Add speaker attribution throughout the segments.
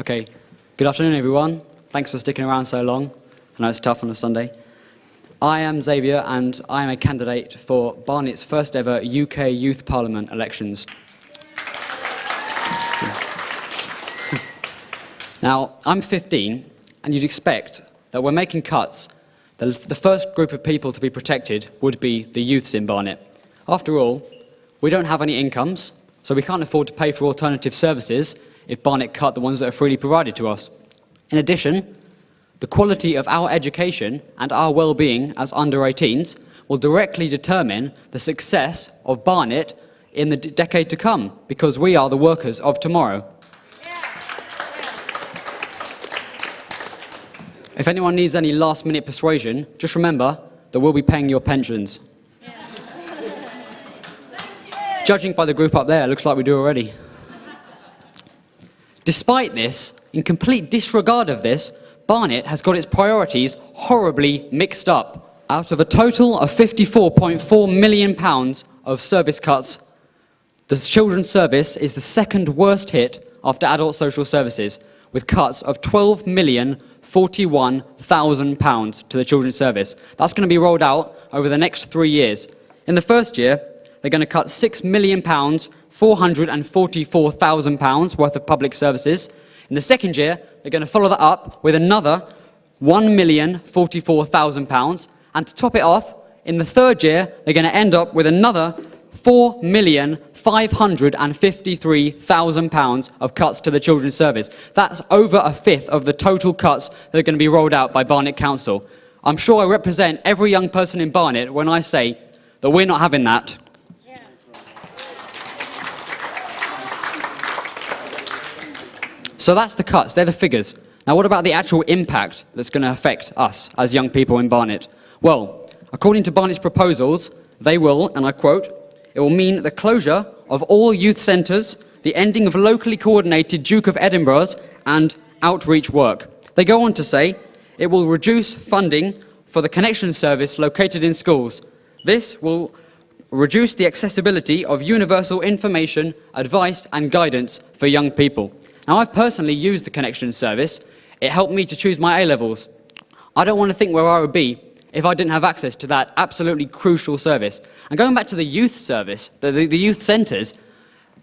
Speaker 1: Okay, good afternoon everyone. Thanks for sticking around so long. I know it's tough on a Sunday. I am Xavier and I am a candidate for Barnet's first ever UK Youth Parliament elections. Now, I'm 15 and you'd expect that when making cuts, the first group of people to be protected would be the youths in Barnet. After all, we don't have any incomes, so we can't afford to pay for alternative services if Barnet cut the ones that are freely provided to us. In addition, the quality of our education and our well-being as under-18s will directly determine the success of Barnet in the decade to come, because we are the workers of tomorrow. If anyone needs any last-minute persuasion, just remember that we'll be paying your pensions. Judging by the group up there, it looks like we do already. Despite this, in complete disregard of this, Barnet has got its priorities horribly mixed up. Out of a total of £54.4 million of service cuts, the children's service is the second worst hit after adult social services, with cuts of £12,041,000 to the children's service. That's going to be rolled out over the next 3 years. In the first year, they're going to cut £6,444,000 worth of public services. In the second year, they're going to follow that up with another £1,044,000. And to top it off, in the third year, they're going to end up with another £4,553,000 of cuts to the children's service. That's over a fifth of the total cuts that are going to be rolled out by Barnet Council. I'm sure I represent every young person in Barnet when I say that we're not having that. So that's the cuts, they're the figures. Now what about the actual impact that's going to affect us as young people in Barnet? Well, according to Barnet's proposals, they will, and I quote, "It will mean the closure of all youth centres, the ending of locally coordinated Duke of Edinburgh's and outreach work." They go on to say, it will reduce funding for the connection service located in schools. This will reduce the accessibility of universal information, advice and guidance for young people. Now, I've personally used the connection service. It helped me to choose my A-levels. I don't want to think where I would be if I didn't have access to that absolutely crucial service. And going back to the youth service, the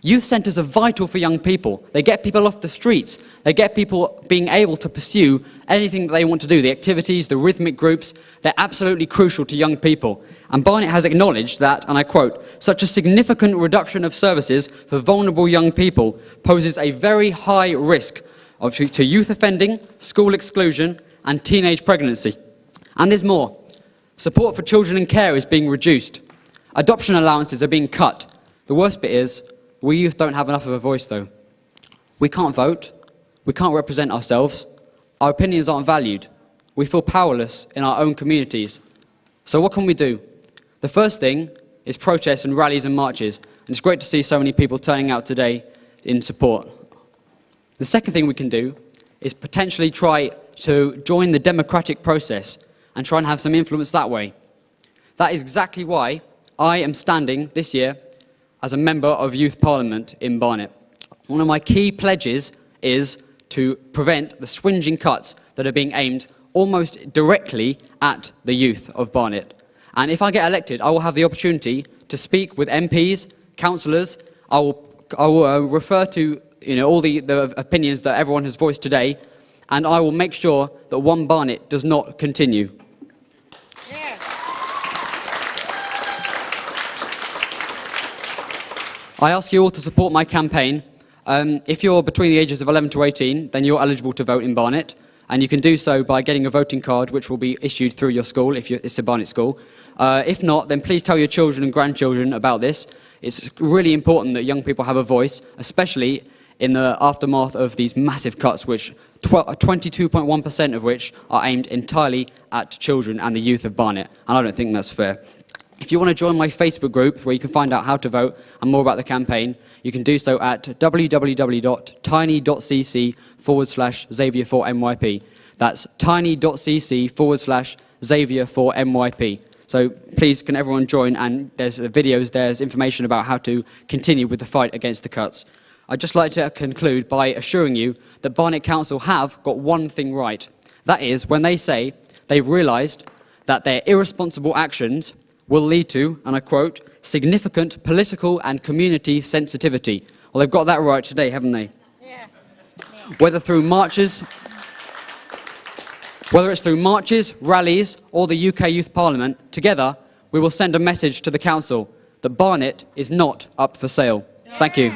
Speaker 1: youth centres are vital for young people. They get people off the streets. They get people being able to pursue anything that they want to do, the activities, the rhythmic groups. They're absolutely crucial to young people. And Barnet has acknowledged that, and I quote, "Such a significant reduction of services for vulnerable young people poses a very high risk to youth offending, school exclusion, and teenage pregnancy." And there's more. Support for children in care is being reduced. Adoption allowances are being cut. The worst bit is, we youth don't have enough of a voice though. We can't vote. We can't represent ourselves. Our opinions aren't valued. We feel powerless in our own communities. So what can we do? The first thing is protests and rallies and marches. And it's great to see so many people turning out today in support. The second thing we can do is potentially try to join the democratic process and try and have some influence that way. That is exactly why I am standing this year as a member of Youth Parliament in Barnet. One of my key pledges is to prevent the swingeing cuts that are being aimed almost directly at the youth of Barnet. And if I get elected, I will have the opportunity to speak with MPs, councillors. I will refer to all the opinions that everyone has voiced today, and I will make sure that One Barnet does not continue. I ask you all to support my campaign. If you're between the ages of 11 to 18, then you're eligible to vote in Barnet, and you can do so by getting a voting card which will be issued through your school if it's a Barnet school. If not, then please tell your children and grandchildren about this. It's really important that young people have a voice, especially in the aftermath of these massive cuts, which 22.1% of which are aimed entirely at children and the youth of Barnet, and I don't think that's fair. If you want to join my Facebook group, where you can find out how to vote and more about the campaign, you can do so at www.tiny.cc/Xavier4MYP. That's tiny.cc/Xavier4MYP. So please, can everyone join? And there's videos, there's information about how to continue with the fight against the cuts. I'd just like to conclude by assuring you that Barnet Council have got one thing right. That is, when they say they've realised that their irresponsible actions will lead to, and I quote, significant political and community sensitivity. Well, they've got that right today, haven't they?
Speaker 2: Yeah.
Speaker 1: Whether it's through marches, rallies, or the UK Youth Parliament, together we will send a message to the Council that Barnet is not up for sale. Thank you.